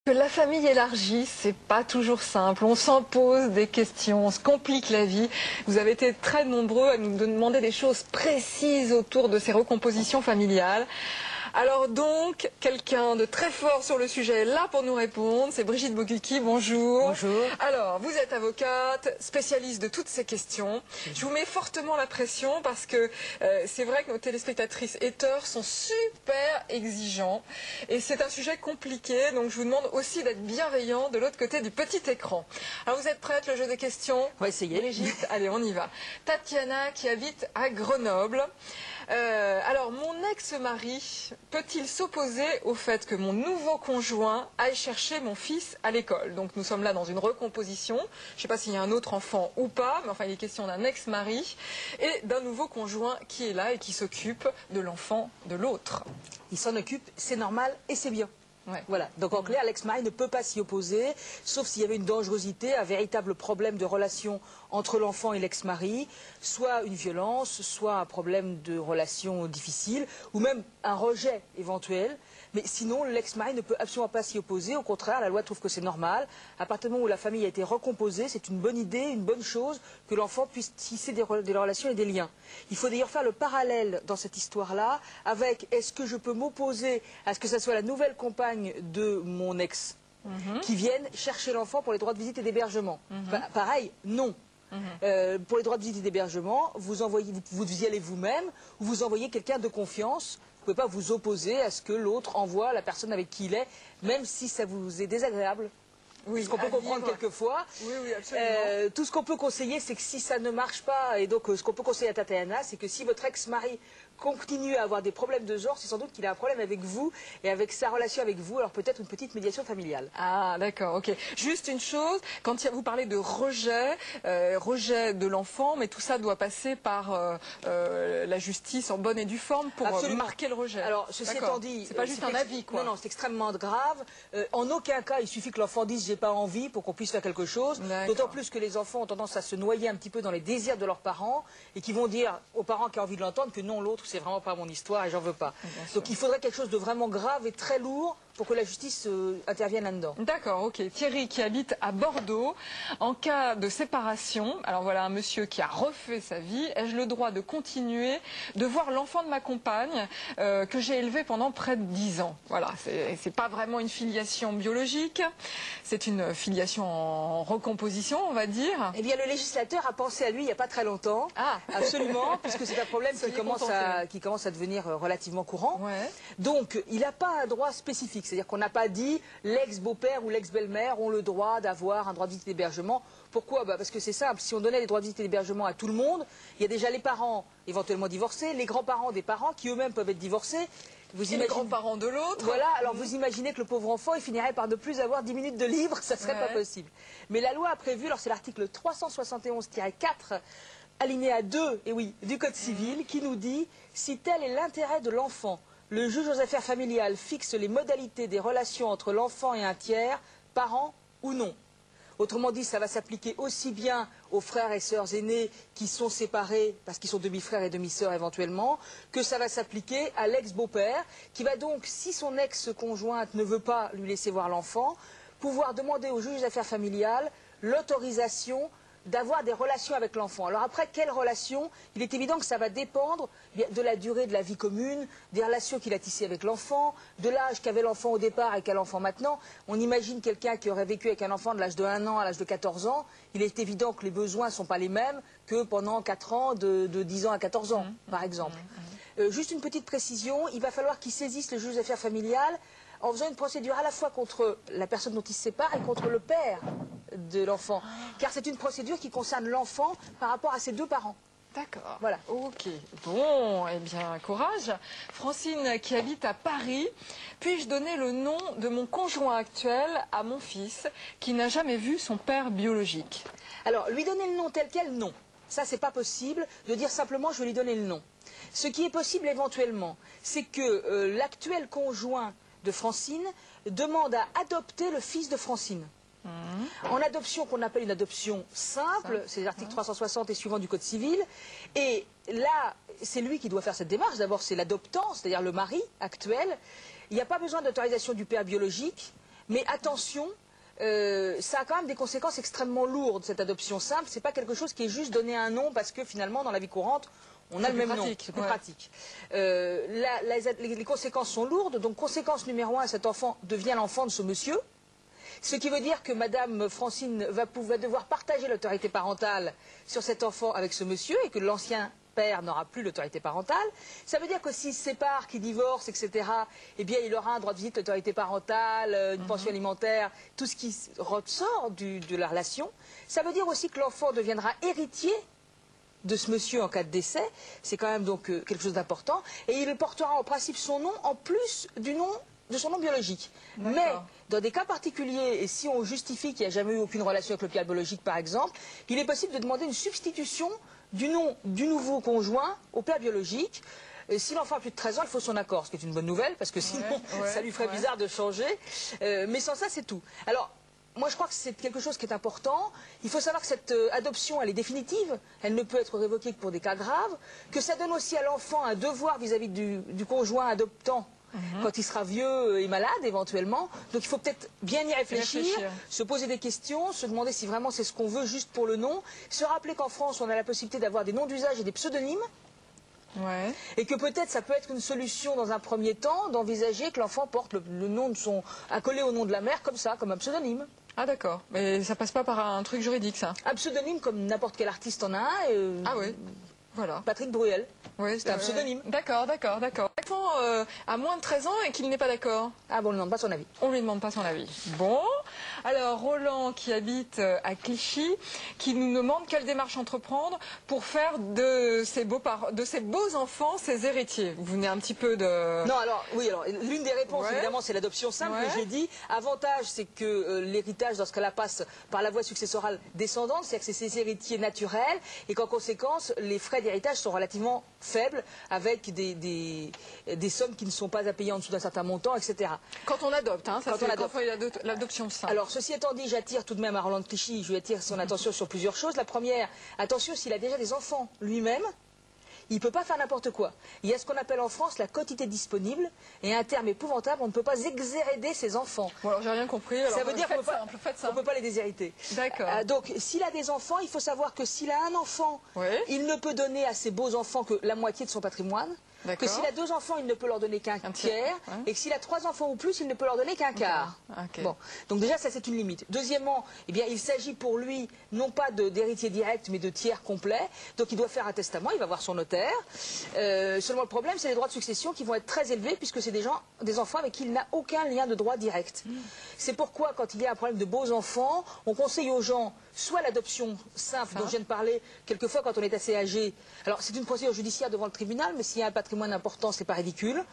Que la famille élargie, c'est pas toujours simple. On s'en pose des questions, on se complique la vie. Vous avez été très nombreux à nous demander des choses précises autour de ces recompositions familiales. Alors donc, quelqu'un de très fort sur le sujet est là pour nous répondre. C'est Brigitte Bogucki, bonjour. Bonjour. Alors, vous êtes avocate, spécialiste de toutes ces questions. Je vous mets fortement la pression parce que c'est vrai que nos téléspectatrices haters sont super exigeants. Et c'est un sujet compliqué, donc je vous demande aussi d'être bienveillant de l'autre côté du petit écran. Alors vous êtes prête, le jeu des questions? On va essayer. Brigitte, allez, on y va. Tatiana qui habite à Grenoble. Alors, mon ex-mari peut-il s'opposer au fait que mon nouveau conjoint aille chercher mon fils à l'école? Donc nous sommes là dans une recomposition. Je ne sais pas s'il y a un autre enfant ou pas, mais enfin il est question d'un ex-mari et d'un nouveau conjoint qui est là et qui s'occupe de l'enfant de l'autre. Il s'en occupe, c'est normal et c'est bien. Ouais. Voilà. Donc en clair, l'ex-mari ne peut pas s'y opposer, sauf s'il y avait une dangerosité, un véritable problème de relation entre l'enfant et l'ex-mari, soit une violence, soit un problème de relation difficile, ou même un rejet éventuel. Mais sinon, l'ex-mari ne peut absolument pas s'y opposer. Au contraire, la loi trouve que c'est normal. À partir du moment où la famille a été recomposée, c'est une bonne idée, une bonne chose que l'enfant puisse tisser des relations et des liens. Il faut d'ailleurs faire le parallèle dans cette histoire-là avec est-ce que je peux m'opposer à ce que ce soit la nouvelle compagne de mon ex qui vienne chercher l'enfant pour les droits de visite et d'hébergement. Pareil, non. Pour les droits de visite et d'hébergement, vous y allez vous-même ou vous envoyez quelqu'un de confiance. Vous ne pouvez pas vous opposer à ce que l'autre envoie la personne avec qui il est, même si ça vous est désagréable. Oui, ce qu'on peut comprendre quelquefois. Oui, oui, absolument. Tout ce qu'on peut conseiller, c'est que si ça ne marche pas, et donc ce qu'on peut conseiller à Tatiana, c'est que si votre ex-mari continue à avoir des problèmes de genre, c'est sans doute qu'il a un problème avec vous et avec sa relation avec vous, alors peut-être une petite médiation familiale. Ah, d'accord, ok. Juste une chose, quand vous parlez de rejet, rejet de l'enfant, mais tout ça doit passer par la justice en bonne et due forme pour marquer le rejet. Alors, ceci étant dit, c'est pas juste un avis, quoi. Non, non, c'est extrêmement grave. En aucun cas, il suffit que l'enfant dise j'ai pas envie pour qu'on puisse faire quelque chose. D'autant plus que les enfants ont tendance à se noyer un petit peu dans les désirs de leurs parents et qui vont dire aux parents qui ont envie de l'entendre que non, l'autre, c'est vraiment pas mon histoire et j'en veux pas. Donc il faudrait quelque chose de vraiment grave et très lourd pour que la justice intervienne là-dedans. D'accord, ok. Thierry qui habite à Bordeaux, en cas de séparation, alors voilà un monsieur qui a refait sa vie, ai-je le droit de continuer de voir l'enfant de ma compagne que j'ai élevé pendant près de 10 ans? Voilà, c'est pas vraiment une filiation biologique, c'est une filiation en recomposition, on va dire. Eh bien, le législateur a pensé à lui il n'y a pas très longtemps. Ah, absolument, puisque c'est un problème qui commence à devenir relativement courant. Ouais. Donc, il n'a pas un droit spécifique. C'est-à-dire qu'on n'a pas dit l'ex-beau-père ou l'ex-belle-mère ont le droit d'avoir un droit de visite et d'hébergement. Pourquoi? Parce que c'est simple, si on donnait les droits de visite et d'hébergement à tout le monde, il y a déjà les parents éventuellement divorcés, les grands-parents des parents qui eux-mêmes peuvent être divorcés. Les grands-parents de l'autre. Voilà, alors vous imaginez que le pauvre enfant, il finirait par ne plus avoir 10 minutes de libre, ça ne serait pas possible. Mais la loi a prévu, alors c'est l'article 371-4, alinéa 2, et oui, du Code civil, qui nous dit si tel est l'intérêt de l'enfant, le juge aux affaires familiales fixe les modalités des relations entre l'enfant et un tiers, parent ou non. Autrement dit, ça va s'appliquer aussi bien aux frères et sœurs aînés qui sont séparés, parce qu'ils sont demi-frères et demi-sœurs éventuellement, que ça va s'appliquer à l'ex-beau-père, qui va donc, si son ex-conjointe ne veut pas lui laisser voir l'enfant, pouvoir demander au juge des affaires familiales l'autorisation d'avoir des relations avec l'enfant. Alors après, quelles relations? Il est évident que ça va dépendre de la durée de la vie commune, des relations qu'il a tissées avec l'enfant, de l'âge qu'avait l'enfant au départ et qu'a l'enfant maintenant. On imagine quelqu'un qui aurait vécu avec un enfant de l'âge de 1 an à l'âge de 14 ans. Il est évident que les besoins ne sont pas les mêmes que pendant 4 ans, de 10 ans à 14 ans, par exemple. Juste une petite précision, il va falloir qu'il saisisse le juge des affaires familiales en faisant une procédure à la fois contre la personne dont il se sépare et contre le père de l'enfant. Car c'est une procédure qui concerne l'enfant par rapport à ses deux parents. D'accord. Voilà. Ok. Bon, eh bien, courage. Francine qui habite à Paris, puis-je donner le nom de mon conjoint actuel à mon fils qui n'a jamais vu son père biologique? Alors, lui donner le nom tel quel, non. Ça, c'est pas possible de dire simplement je vais lui donner le nom. Ce qui est possible éventuellement, c'est que l'actuel conjoint de Francine demande à adopter le fils de Francine. En adoption qu'on appelle une adoption simple, c'est l'article 360 et suivant du Code civil, et là, c'est lui qui doit faire cette démarche. D'abord, c'est l'adoptant, c'est-à-dire le mari actuel. Il n'y a pas besoin d'autorisation du père biologique, Mais attention, ça a quand même des conséquences extrêmement lourdes, cette adoption simple. C'est pas quelque chose qui est juste donner un nom parce que finalement, dans la vie courante, on a le même nom. C'est plus pratique. Les conséquences sont lourdes. Donc, conséquence numéro 1, cet enfant devient l'enfant de ce monsieur. Ce qui veut dire que Madame Francine va devoir partager l'autorité parentale sur cet enfant avec ce monsieur et que l'ancien père n'aura plus l'autorité parentale. Ça veut dire que s'il se sépare, qu'il divorce, etc., eh bien, il aura un droit de visite, l'autorité parentale, une pension alimentaire, tout ce qui ressort de la relation. Ça veut dire aussi que l'enfant deviendra héritier de ce monsieur en cas de décès. C'est quand même donc quelque chose d'important. Et il portera en principe son nom en plus de son nom biologique. Mais dans des cas particuliers, et si on justifie qu'il n'y a jamais eu aucune relation avec le père biologique par exemple, il est possible de demander une substitution du nom du nouveau conjoint au père biologique. Et si l'enfant a plus de 13 ans, il faut son accord, ce qui est une bonne nouvelle, parce que sinon ça lui ferait bizarre de changer. Mais sans ça, c'est tout. Alors, moi, je crois que c'est quelque chose qui est important. Il faut savoir que cette adoption, elle est définitive. Elle ne peut être révoquée que pour des cas graves. Que ça donne aussi à l'enfant un devoir vis-à-vis du conjoint adoptant quand il sera vieux et malade éventuellement. Donc il faut peut-être bien y réfléchir, se poser des questions, se demander si vraiment c'est ce qu'on veut juste pour le nom. Se rappeler qu'en France, on a la possibilité d'avoir des noms d'usage et des pseudonymes. Et que peut-être ça peut être une solution dans un premier temps d'envisager que l'enfant porte le nom de accolé au nom de la mère comme ça, comme un pseudonyme. Ah d'accord, mais ça passe pas par un truc juridique ça? Un pseudonyme comme n'importe quel artiste en a un. Ah oui. Voilà. Patrick Bruel. Oui, c'est un pseudonyme. D'accord. L'enfant a moins de 13 ans et qu'il n'est pas d'accord. Ah bon, on ne lui demande pas son avis. On ne lui demande pas son avis. Bon. Alors, Roland, qui habite à Clichy, qui nous demande quelle démarche entreprendre pour faire de ces beaux enfants ses héritiers. Vous venez un petit peu de... Non, alors, oui, l'une des réponses, évidemment, c'est l'adoption simple que j'ai dit. Avantage, c'est que l'héritage, dans ce cas-là, passe par la voie successorale descendante, c'est-à-dire que c'est ses héritiers naturels, et qu'en conséquence, les frais d'héritage sont relativement faibles, avec des sommes qui ne sont pas à payer en dessous d'un certain montant, etc. Quand on adopte, hein, ça c'est quand l'adoption simple. Alors, ceci étant dit, j'attire tout de même à Roland de Clichy, je lui attire son attention sur plusieurs choses. La première, attention, s'il a déjà des enfants lui-même, il ne peut pas faire n'importe quoi. Il y a ce qu'on appelle en France la quotité disponible, et un terme épouvantable, on ne peut pas exhéréder ses enfants. Bon, alors j'ai rien compris. Alors, ça veut dire qu'on ne peut pas les déshériter. D'accord. Donc, s'il a des enfants, il faut savoir que s'il a un enfant, il ne peut donner à ses beaux enfants que la moitié de son patrimoine. Que s'il a 2 enfants, il ne peut leur donner qu'un tiers, et que s'il a 3 enfants ou plus, il ne peut leur donner qu'un quart. Bon. Donc déjà, ça c'est une limite. Deuxièmement, eh bien, il s'agit pour lui non pas d'héritier direct, mais de tiers complet. Donc il doit faire un testament, il va voir son notaire. Seulement le problème, c'est les droits de succession qui vont être très élevés, puisque c'est des enfants avec qui il n'a aucun lien de droit direct. C'est pourquoi, quand il y a un problème de beaux enfants, on conseille aux gens soit l'adoption simple dont je viens de parler, quelquefois quand on est assez âgé. Alors c'est une procédure judiciaire devant le tribunal, mais s'il y a un patrimoine important, c'est pas ridicule.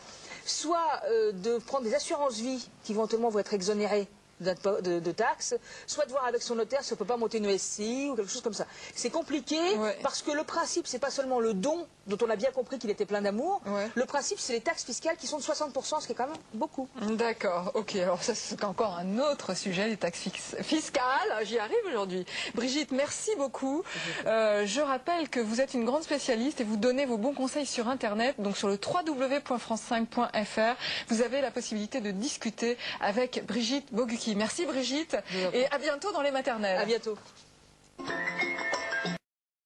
Soit de prendre des assurances-vie qui éventuellement vont être exonérées de taxes, soit de voir avec son notaire si on ne peut pas monter une SCI ou quelque chose comme ça. C'est compliqué parce que le principe, c'est pas seulement le don dont on a bien compris qu'il était plein d'amour. Le principe, c'est les taxes fiscales qui sont de 60%, ce qui est quand même beaucoup. D'accord, ok. Alors ça, c'est encore un autre sujet, les taxes fiscales. J'y arrive aujourd'hui. Brigitte, merci beaucoup. Je rappelle que vous êtes une grande spécialiste et vous donnez vos bons conseils sur Internet. Donc sur le www.france5.fr, vous avez la possibilité de discuter avec Brigitte Bogucki. Merci Brigitte et à bientôt dans les maternelles. À bientôt.